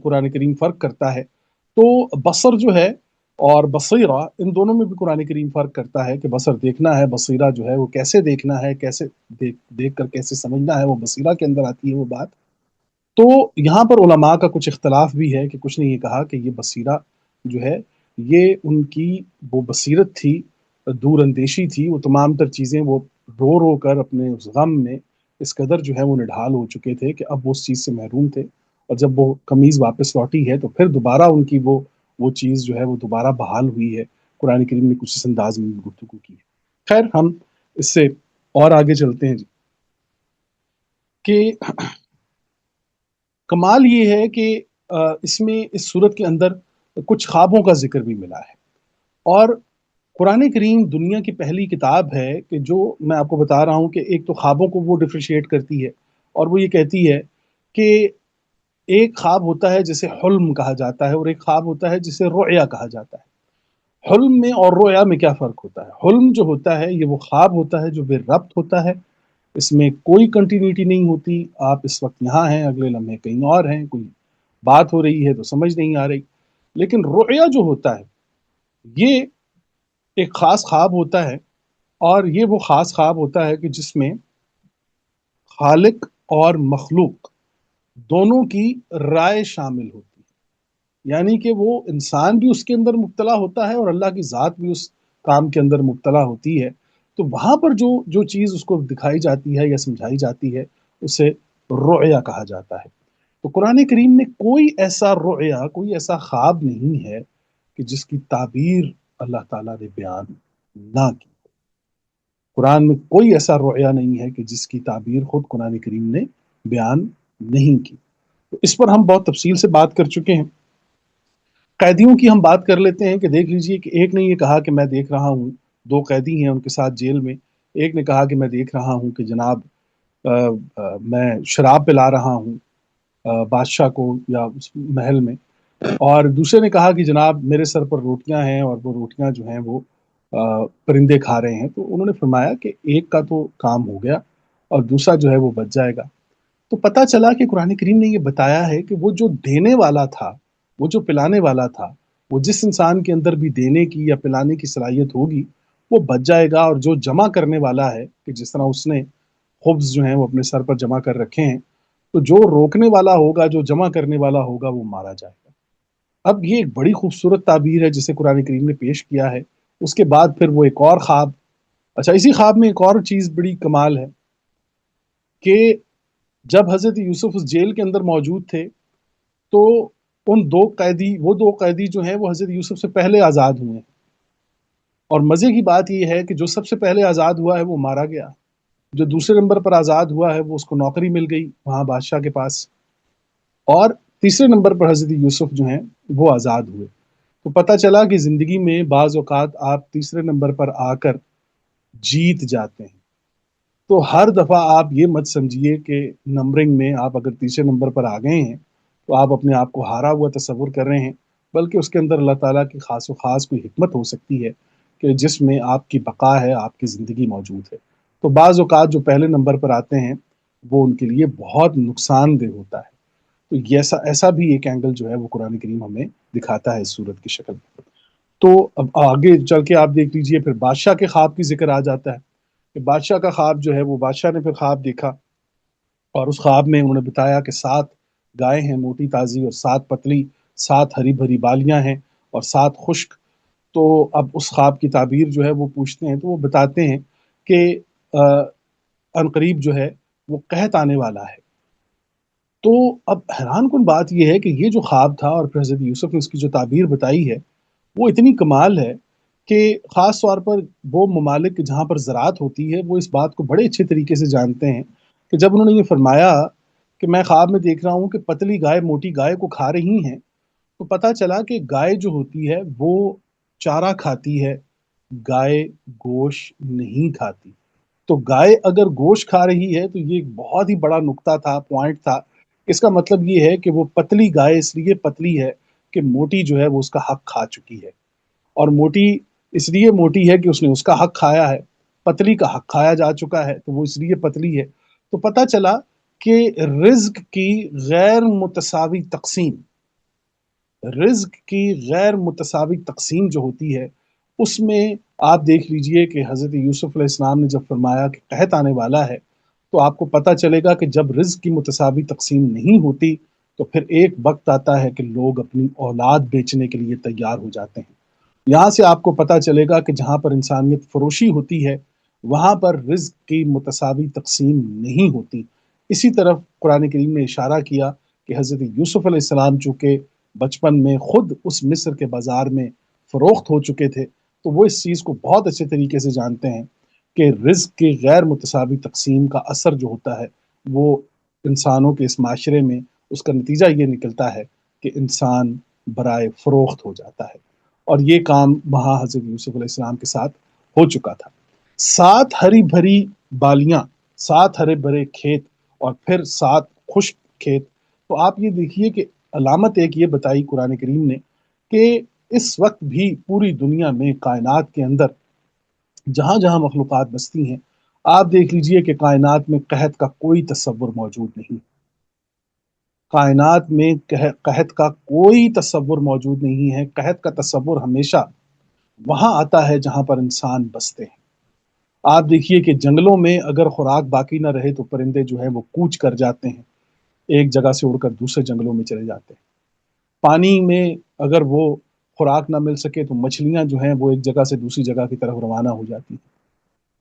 S2: قرآن کریم فرق کرتا ہے۔ تو بصر جو ہے اور بصیرہ، ان دونوں میں بھی قرآن کریم فرق کرتا ہے کہ بصر دیکھنا ہے، بصیرہ جو ہے وہ کیسے دیکھنا ہے، کیسے دیکھ کر کیسے سمجھنا ہے، وہ بصیرہ کے اندر آتی ہے وہ بات۔ تو یہاں پر علماء کا کچھ اختلاف بھی ہے کہ کچھ نے یہ کہا کہ یہ بصیرہ جو ہے یہ ان کی وہ بصیرت تھی، دور اندیشی تھی، وہ تمام تر چیزیں وہ رو رو کر اپنے اس غم میں اس قدر جو ہے وہ نڈھال ہو چکے تھے کہ اب وہ اس چیز سے محروم تھے، اور جب وہ قمیض واپس لوٹی ہے تو پھر دوبارہ ان کی وہ چیز جو ہے وہ دوبارہ بحال ہوئی ہے۔ قرآن کریم نے کچھ اس انداز میں گفتگو کی ہے۔ خیر، ہم اس سے اور آگے چلتے ہیں جی، کہ کمال یہ ہے کہ اس میں اس صورت کے اندر کچھ خوابوں کا ذکر بھی ملا ہے، اور قرآن کریم دنیا کی پہلی کتاب ہے کہ جو میں آپ کو بتا رہا ہوں کہ ایک تو خوابوں کو وہ ڈفریشیٹ کرتی ہے، اور وہ یہ کہتی ہے کہ ایک خواب ہوتا ہے جسے حلم کہا جاتا ہے، اور ایک خواب ہوتا ہے جسے رؤیا کہا جاتا ہے۔ حلم میں اور رؤیا میں کیا فرق ہوتا ہے؟ حلم جو ہوتا ہے یہ وہ خواب ہوتا ہے جو بے ربط ہوتا ہے، اس میں کوئی کنٹینیوٹی نہیں ہوتی، آپ اس وقت یہاں ہیں، اگلے لمحے کہیں اور ہیں، کوئی بات ہو رہی ہے تو سمجھ نہیں آ رہی۔ لیکن رؤیا جو ہوتا ہے یہ ایک خاص خواب ہوتا ہے، اور یہ وہ خاص خواب ہوتا ہے کہ جس میں خالق اور مخلوق دونوں کی رائے شامل ہوتی ہے، یعنی کہ وہ انسان بھی اس کے اندر مبتلا ہوتا ہے اور اللہ کی ذات بھی اس کام کے اندر مبتلا ہوتی ہے۔ تو وہاں پر جو چیز اس کو دکھائی جاتی ہے یا سمجھائی جاتی ہے اسے رؤیا کہا جاتا ہے۔ تو قرآن کریم میں کوئی ایسا رؤیا، کوئی ایسا خواب نہیں ہے کہ جس کی تعبیر اللہ تعالیٰ نے بیان نہ کی۔ قرآن میں کوئی ایسا رؤیا نہیں ہے کہ جس کی تعبیر خود قرآن کریم نے بیان نہیں کی۔ تو اس پر ہم بہت تفصیل سے بات کر چکے ہیں۔ قیدیوں کی ہم بات کر لیتے ہیں کہ دیکھ لیجئے کہ ایک نے یہ کہا کہ میں دیکھ رہا ہوں، دو قیدی ہیں ان کے ساتھ جیل میں، ایک نے کہا کہ میں دیکھ رہا ہوں کہ جناب میں شراب پلا رہا ہوں بادشاہ کو یا اس محل میں، اور دوسرے نے کہا کہ جناب میرے سر پر روٹیاں ہیں اور وہ روٹیاں جو ہیں وہ پرندے کھا رہے ہیں۔ تو انہوں نے فرمایا کہ ایک کا تو کام ہو گیا اور دوسرا جو ہے وہ بچ جائے گا۔ تو پتہ چلا کہ قرآن کریم نے یہ بتایا ہے کہ وہ جو دینے والا تھا، وہ جو پلانے والا تھا، وہ جس انسان کے اندر بھی دینے کی یا پلانے کی صلاحیت ہوگی وہ بچ جائے گا، اور جو جمع کرنے والا ہے کہ جس طرح اس نے خبز جو ہیں وہ اپنے سر پر جمع کر رکھے ہیں، تو جو روکنے والا ہوگا، جو جمع کرنے والا ہوگا وہ مارا جائے گا۔ اب یہ ایک بڑی خوبصورت تعبیر ہے جسے قرآن کریم نے پیش کیا ہے۔ اس کے بعد پھر وہ ایک اور خواب، اچھا اسی خواب میں ایک اور چیز بڑی کمال ہے کہ جب حضرت یوسف اس جیل کے اندر موجود تھے تو وہ دو قیدی جو ہیں وہ حضرت یوسف سے پہلے آزاد ہوئے ہیں، اور مزے کی بات یہ ہے کہ جو سب سے پہلے آزاد ہوا ہے وہ مارا گیا، جو دوسرے نمبر پر آزاد ہوا ہے وہ اس کو نوکری مل گئی وہاں بادشاہ کے پاس، اور تیسرے نمبر پر حضرت یوسف جو ہیں وہ آزاد ہوئے۔ تو پتہ چلا کہ زندگی میں بعض اوقات آپ تیسرے نمبر پر آ کر جیت جاتے ہیں۔ تو ہر دفعہ آپ یہ مت سمجھیے کہ نمبرنگ میں آپ اگر تیسرے نمبر پر آ گئے ہیں تو آپ اپنے آپ کو ہارا ہوا تصور کر رہے ہیں، بلکہ اس کے اندر اللہ تعالیٰ کی خاص و خاص کوئی حکمت ہو سکتی ہے کہ جس میں آپ کی بقا ہے، آپ کی زندگی موجود ہے۔ تو بعض اوقات جو پہلے نمبر پر آتے ہیں وہ ان کے لیے بہت نقصان دہ ہوتا ہے۔ تو یہ ایسا بھی ایک اینگل جو ہے وہ قرآن کریم ہمیں دکھاتا ہے اس صورت کی شکل میں۔ تو اب آگے چل کے آپ دیکھ لیجئے پھر بادشاہ کے خواب کی ذکر آ جاتا ہے کہ بادشاہ کا خواب جو ہے وہ بادشاہ نے پھر خواب دیکھا، اور اس خواب میں انہوں نے بتایا کہ 7 گائے ہیں موٹی تازی اور 7 پتلی، 7 ہری بھری بالیاں ہیں اور 7 خشک۔ تو اب اس خواب کی تعبیر جو ہے وہ پوچھتے ہیں تو وہ بتاتے ہیں کہ عنقریب جو ہے وہ قحط آنے والا ہے۔ تو اب حیران کن بات یہ ہے کہ یہ جو خواب تھا اور پھر حضرت یوسف نے اس کی جو تعبیر بتائی ہے وہ اتنی کمال ہے کہ خاص طور پر وہ ممالک جہاں پر زراعت ہوتی ہے وہ اس بات کو بڑے اچھے طریقے سے جانتے ہیں کہ جب انہوں نے یہ فرمایا کہ میں خواب میں دیکھ رہا ہوں کہ پتلی گائے موٹی گائے کو کھا رہی ہیں، تو پتا چلا کہ گائے جو ہوتی ہے وہ چارہ کھاتی ہے، گائے گوشت نہیں کھاتی۔ تو گائے اگر گوشت کھا رہی ہے تو یہ ایک بہت ہی بڑا نقطہ تھا، پوائنٹ تھا۔ اس کا مطلب یہ ہے کہ وہ پتلی گائے اس لیے پتلی ہے کہ موٹی جو ہے وہ اس کا حق کھا چکی ہے، اور موٹی اس لیے موٹی ہے کہ اس نے اس کا حق کھایا ہے، پتلی کا حق کھایا جا چکا ہے تو وہ اس لیے پتلی ہے۔ تو پتہ چلا کہ رزق کی غیر متساوی تقسیم، رزق کی غیر متساوی تقسیم جو ہوتی ہے، اس میں آپ دیکھ لیجئے کہ حضرت یوسف علیہ السلام نے جب فرمایا کہ قحط آنے والا ہے، تو آپ کو پتہ چلے گا کہ جب رزق کی متساوی تقسیم نہیں ہوتی تو پھر ایک وقت آتا ہے کہ لوگ اپنی اولاد بیچنے کے لیے تیار ہو جاتے ہیں۔ یہاں سے آپ کو پتہ چلے گا کہ جہاں پر انسانیت فروشی ہوتی ہے وہاں پر رزق کی متساوی تقسیم نہیں ہوتی۔ اسی طرف قرآن کریم نے اشارہ کیا کہ حضرت یوسف علیہ السلام چونکہ بچپن میں خود اس مصر کے بازار میں فروخت ہو چکے تھے، تو وہ اس چیز کو بہت اچھے طریقے سے جانتے ہیں کہ رزق کی غیر متساوی تقسیم کا اثر جو ہوتا ہے وہ انسانوں کے اس معاشرے میں اس کا نتیجہ یہ نکلتا ہے کہ انسان برائے فروخت ہو جاتا ہے، اور یہ کام وہاں حضرت یوسف علیہ السلام کے ساتھ ہو چکا تھا۔ 7 ہری بھری بالیاں، 7 ہرے بھرے کھیت، اور پھر 7 خشک کھیت۔ تو آپ یہ دیکھیے کہ علامت ایک یہ بتائی قرآن کریم نے کہ اس وقت بھی پوری دنیا میں کائنات کے اندر جہاں جہاں مخلوقات بستی ہیں، آپ دیکھ لیجئے کہ کائنات میں قحط کا کوئی تصور موجود نہیں، کائنات میں قحط کا کوئی تصور موجود نہیں ہے۔ قحط کا تصور ہمیشہ وہاں آتا ہے جہاں پر انسان بستے ہیں۔ آپ دیکھیے کہ جنگلوں میں اگر خوراک باقی نہ رہے تو پرندے جو ہیں وہ کوچ کر جاتے ہیں، ایک جگہ سے اڑ کر دوسرے جنگلوں میں چلے جاتے ہیں۔ پانی میں اگر وہ خوراک نہ مل سکے تو مچھلیاں جو ہیں وہ ایک جگہ سے دوسری جگہ کی طرف روانہ ہو جاتی ہیں۔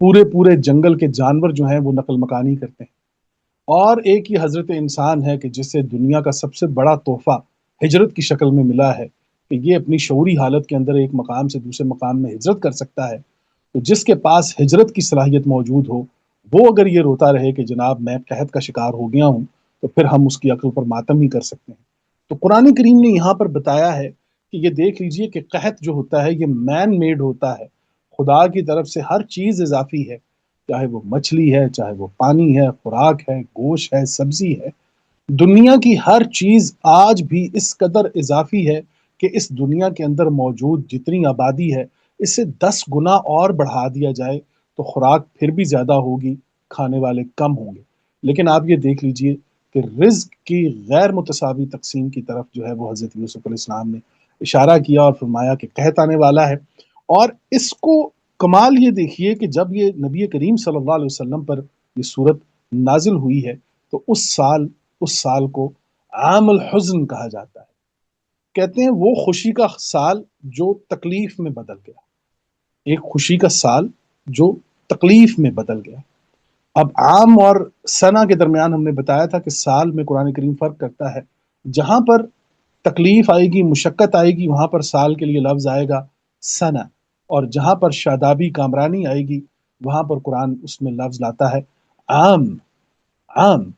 S2: پورے پورے جنگل کے جانور جو ہیں وہ نقل مکانی کرتے ہیں۔ اور ایک ہی حضرت انسان ہے کہ جسے دنیا کا سب سے بڑا تحفہ ہجرت کی شکل میں ملا ہے کہ یہ اپنی شعوری حالت کے اندر ایک مقام سے دوسرے مقام میں ہجرت کر سکتا ہے۔ تو جس کے پاس ہجرت کی صلاحیت موجود ہو، وہ اگر یہ روتا رہے کہ جناب میں قحط کا شکار ہو گیا ہوں، تو پھر ہم اس کی عقل پر ماتم ہی کر سکتے ہیں۔ تو قرآن کریم نے یہاں پر بتایا ہے کہ یہ دیکھ لیجئے کہ قحط جو ہوتا ہے یہ مین میڈ ہوتا ہے، خدا کی طرف سے ہر چیز اضافی ہے، چاہے وہ مچھلی ہے، چاہے وہ پانی ہے، خوراک ہے، گوشت ہے، سبزی ہے۔ دنیا کی ہر چیز آج بھی اس قدر اضافی ہے کہ اس دنیا کے اندر موجود جتنی آبادی ہے اسے 10 گنا اور بڑھا دیا جائے تو خوراک پھر بھی زیادہ ہوگی، کھانے والے کم ہوں گے۔ لیکن آپ یہ دیکھ لیجئے کہ رزق کی غیر متساوی تقسیم کی طرف جو ہے وہ حضرت یوسف علیہ السلام نے اشارہ کیا اور فرمایا کہ قحط آنے والا ہے۔ اور اس کو کمال یہ دیکھیے کہ جب یہ نبی کریم صلی اللہ علیہ وسلم پر یہ صورت نازل ہوئی ہے تو اس سال کو عام الحزن کہا جاتا ہے۔ کہتے ہیں وہ خوشی کا سال جو تکلیف میں بدل گیا، ایک خوشی کا سال جو تکلیف میں بدل گیا۔ اب عام اور سنہ کے درمیان ہم نے بتایا تھا کہ سال میں قرآن کریم فرق کرتا ہے، جہاں پر تکلیف آئے گی، مشقت آئے گی، وہاں پر سال کے لیے لفظ آئے گا سنہ، اور جہاں پر شادابی کامرانی آئے گی وہاں پر قرآن اس میں لفظ لاتا ہے عام، عام۔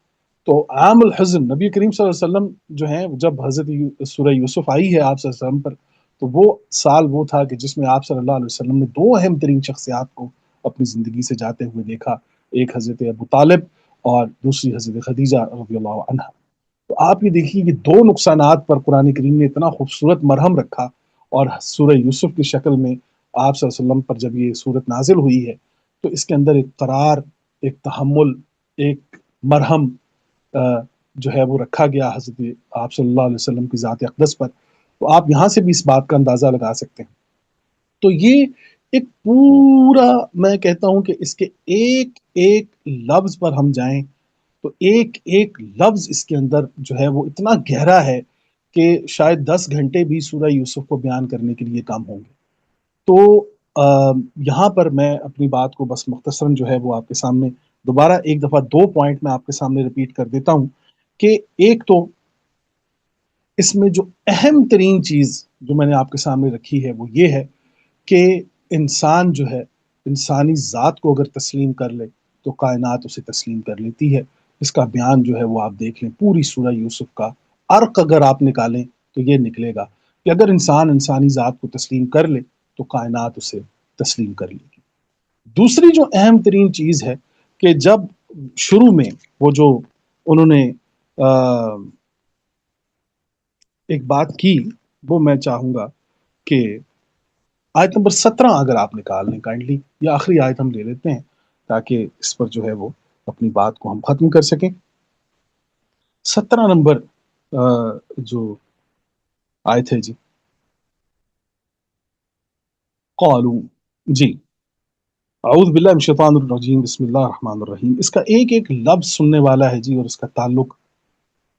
S2: تو عام الحزن نبی کریم صلی اللہ علیہ وسلم جو ہیں جب حضرت سورہ یوسف آئی ہے آپ صلی اللہ علیہ وسلم پر، تو وہ سال وہ تھا کہ جس میں آپ صلی اللہ علیہ وسلم نے 2 اہم ترین شخصیات کو اپنی زندگی سے جاتے ہوئے دیکھا، ایک حضرت ابو طالب اور دوسری حضرت خدیجہ رضی اللہ عنہا۔ تو آپ یہ دیکھیے کہ 2 نقصانات پر قرآن کریم نے اتنا خوبصورت مرہم رکھا، اور سورہ یوسف کی شکل میں آپ صلی اللہ علیہ وسلم پر جب یہ صورت نازل ہوئی ہے تو اس کے اندر ایک قرار، ایک تحمل، ایک مرہم جو ہے وہ رکھا گیا حضرت آپ صلی اللہ علیہ وسلم کی ذات اقدس پر۔ تو آپ یہاں سے بھی اس بات کا اندازہ لگا سکتے ہیں۔ تو یہ ایک پورا، میں کہتا ہوں کہ اس کے ایک ایک لفظ پر ہم جائیں تو ایک ایک لفظ اس کے اندر جو ہے وہ اتنا گہرا ہے کہ شاید 10 گھنٹے بھی سورہ یوسف کو بیان کرنے کے لیے کم ہوں گے۔ تو یہاں پر میں اپنی بات کو بس مختصراً جو ہے وہ آپ کے سامنے دوبارہ ایک دفعہ 2 پوائنٹ میں آپ کے سامنے ریپیٹ کر دیتا ہوں کہ ایک تو اس میں جو اہم ترین چیز جو میں نے آپ کے سامنے رکھی ہے وہ یہ ہے کہ انسان جو ہے انسانی ذات کو اگر تسلیم کر لے تو کائنات اسے تسلیم کر لیتی ہے۔ اس کا بیان جو ہے وہ آپ دیکھ لیں، پوری سورہ یوسف کا عرق اگر آپ نکالیں تو یہ نکلے گا کہ اگر انسان انسانی ذات کو تسلیم کر لے تو کائنات اسے تسلیم کر لے گی۔ دوسری جو اہم ترین چیز ہے کہ جب شروع میں وہ جو انہوں نے ایک بات کی، وہ میں چاہوں گا کہ آیت نمبر 17 اگر آپ نکال لیں کائنڈلی، یا آخری آیت ہم لے لیتے ہیں تاکہ اس پر جو ہے وہ اپنی بات کو ہم ختم کر سکیں۔ 17 نمبر جو آیت ہے جی، قالوا، جی اعوذ باللہ من الشیطان الرجیم، بسم اللہ الرحمن الرحیم، اس کا ایک ایک لفظ سننے والا ہے جی، اور اس کا تعلق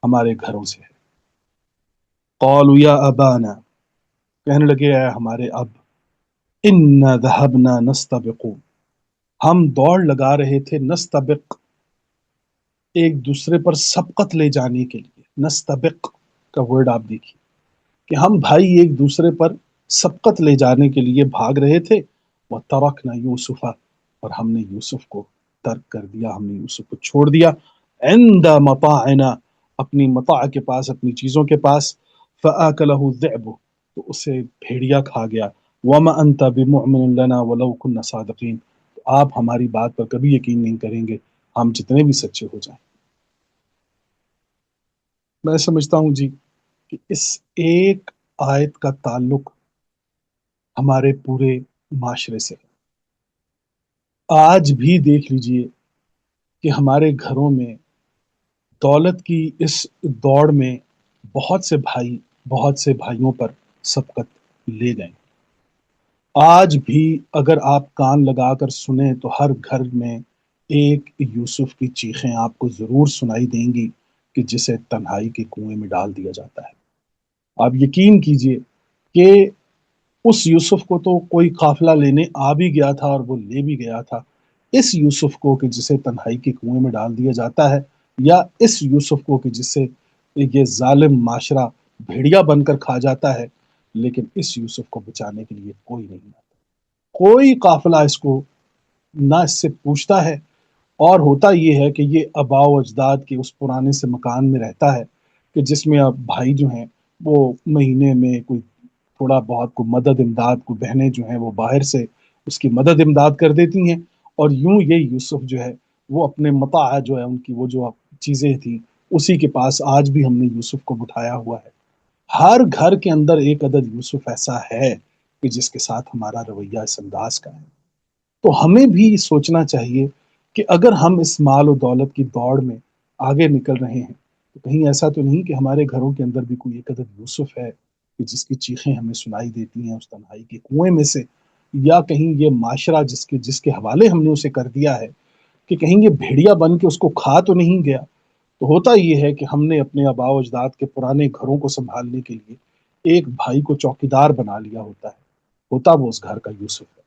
S2: ہمارے گھروں سے ہے۔ قالوا یا ابانا، کہنے لگے اے ہمارے اب، انا ذهبنا نستبق، ہم دوڑ لگا رہے تھے، نستبق ایک دوسرے پر سبقت لے جانے کے لیے، نستبق کا ورڈ آپ دیکھیے کہ ہم بھائی ایک دوسرے پر سبقت لے جانے کے لیے بھاگ رہے تھے، وترکنا یوسف، اور ہم نے یوسف کو ترک کر دیا، ہم نے یوسف کو چھوڑ دیا، عند متاعنا، اپنی متاع کے پاس، اپنی چیزوں کے پاس، فآکلہ الذئب، تو اسے بھیڑیا کھا گیا، وما انت بمؤمن لنا ولو كنا صادقین، تو آپ ہماری بات پر کبھی یقین نہیں کریں گے ہم جتنے بھی سچے ہو جائیں۔ میں سمجھتا ہوں جی کہ اس ایک آیت کا تعلق ہمارے پورے معاشرے سے ہے۔ آج بھی دیکھ لیجئے کہ ہمارے گھروں میں دولت کی اس دوڑ میں بہت سے بھائی بہت سے بھائیوں پر سبقت لے گئے۔ آج بھی اگر آپ کان لگا کر سنیں تو ہر گھر میں ایک یوسف کی چیخیں آپ کو ضرور سنائی دیں گی کہ جسے تنہائی کے کنویں میں ڈال دیا جاتا ہے۔ آپ یقین کیجئے کہ اس یوسف کو تو کوئی قافلہ لینے آ بھی گیا تھا اور وہ لے بھی گیا تھا، اس یوسف کو کہ جسے تنہائی کے کنویں میں ڈال دیا جاتا ہے، یا اس یوسف کو کہ جس سے یہ ظالم معاشرہ بھیڑیا بن کر کھا جاتا ہے، لیکن اس یوسف کو بچانے کے لیے کوئی نہیں آتا، کوئی قافلہ اس کو نہ اس سے پوچھتا ہے۔ اور ہوتا یہ ہے کہ یہ آباء و اجداد کے اس پرانے سے مکان میں رہتا ہے کہ جس میں اب بھائی جو ہیں وہ مہینے میں کوئی تھوڑا بہت کو مدد امداد، کو بہنیں جو ہیں وہ باہر سے اس کی مدد امداد کر دیتی ہیں، اور یوں یہ یوسف جو ہے وہ اپنے متاع جو ہے ان کی وہ جو چیزیں تھیں اسی کے پاس آج بھی ہم نے یوسف کو بٹھایا ہوا ہے۔ ہر گھر کے اندر ایک عدد یوسف ایسا ہے کہ جس کے ساتھ ہمارا رویہ اس انداز کا ہے۔ تو ہمیں بھی سوچنا چاہیے کہ اگر ہم اس مال و دولت کی دوڑ میں آگے نکل رہے ہیں تو کہیں ایسا تو نہیں کہ ہمارے گھروں کے اندر بھی کوئی ایک عدد یوسف ہے کہ جس کی چیخیں ہمیں سنائی دیتی ہیں اس تنہائی کے کنویں میں سے، یا کہیں یہ معاشرہ جس کے حوالے ہم نے اسے کر دیا ہے کہ کہیں یہ بھیڑیا بن کے اس کو کھا تو نہیں گیا۔ تو ہوتا یہ ہے کہ ہم نے اپنے آباء و اجداد کے پرانے گھروں کو سنبھالنے کے لیے ایک بھائی کو چوکیدار بنا لیا ہوتا وہ اس گھر کا یوسف ہے۔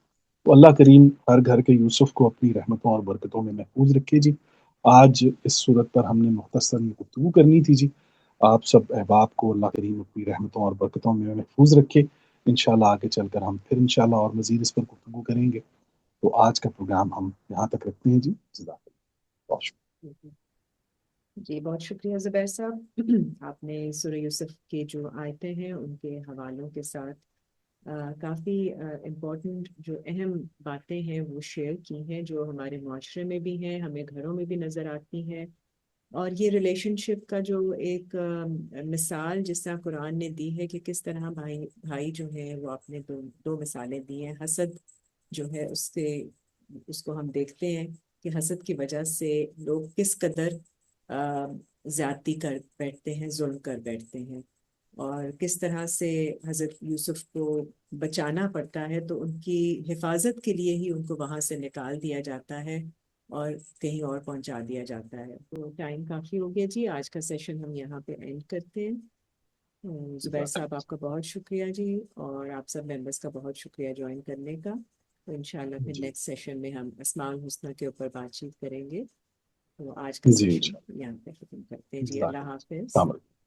S2: تو اللہ کریم ہر گھر کے یوسف کو اپنی رحمتوں اور برکتوں میں محفوظ رکھے جی۔ آج اس صورت پر ہم نے مختصر گفتگو کرنی تھی جی۔ آپ سب احباب کو اللہ کریم اپنی رحمتوں اور برکتوں میں محفوظ رکھے۔ انشاءاللہ آگے چل کر ہم پھر انشاءاللہ اور مزید اس پر گفتگو کریں گے۔ تو آج کا پروگرام ہم یہاں تک رکھتے ہیں جی۔ جزاک اللہ، بہت شکریہ۔
S1: جی بہت شکریہ زبیر صاحب، آپ نے سورہ یوسف کی جو آیتیں ہیں ان کے حوالوں کے ساتھ کافی امپورٹنٹ جو اہم باتیں ہیں وہ شیئر کی ہیں، جو ہمارے معاشرے میں بھی ہیں، ہمیں گھروں میں بھی نظر آتی ہیں، اور یہ ریلیشن شپ کا جو ایک مثال جس طرح قرآن نے دی ہے کہ کس طرح بھائی جو ہیں وہ اپنے دو مثالیں دی ہیں۔ حسد جو ہے اس کو ہم دیکھتے ہیں کہ حسد کی وجہ سے لوگ کس قدر زیادتی کر بیٹھتے ہیں، ظلم کر بیٹھتے ہیں، اور کس طرح سے حضرت یوسف کو بچانا پڑتا ہے تو ان کی حفاظت کے لیے ہی ان کو وہاں سے نکال دیا جاتا ہے اور کہیں اور پہنچا دیا جاتا ہے۔ تو ٹائم کافی ہو گیا جی، آج کا سیشن ہم یہاں پہ اینڈ کرتے ہیں۔ زبیر صاحب آپ کا بہت شکریہ جی، اور آپ سب ممبرس کا بہت شکریہ جوائن کرنے کا۔ تو انشاءاللہ پھر
S2: جی
S1: نیکسٹ سیشن میں ہم اسماء الحسنہ کے اوپر بات چیت کریں گے۔ تو آج کا
S2: جی
S1: سیشن
S2: انشاءاللہ،
S1: یہاں پہ ختم کرتے ہیں جی،
S2: جزاک
S1: اللہ
S2: اللہ،
S1: حافظ۔
S2: السلام علیکم۔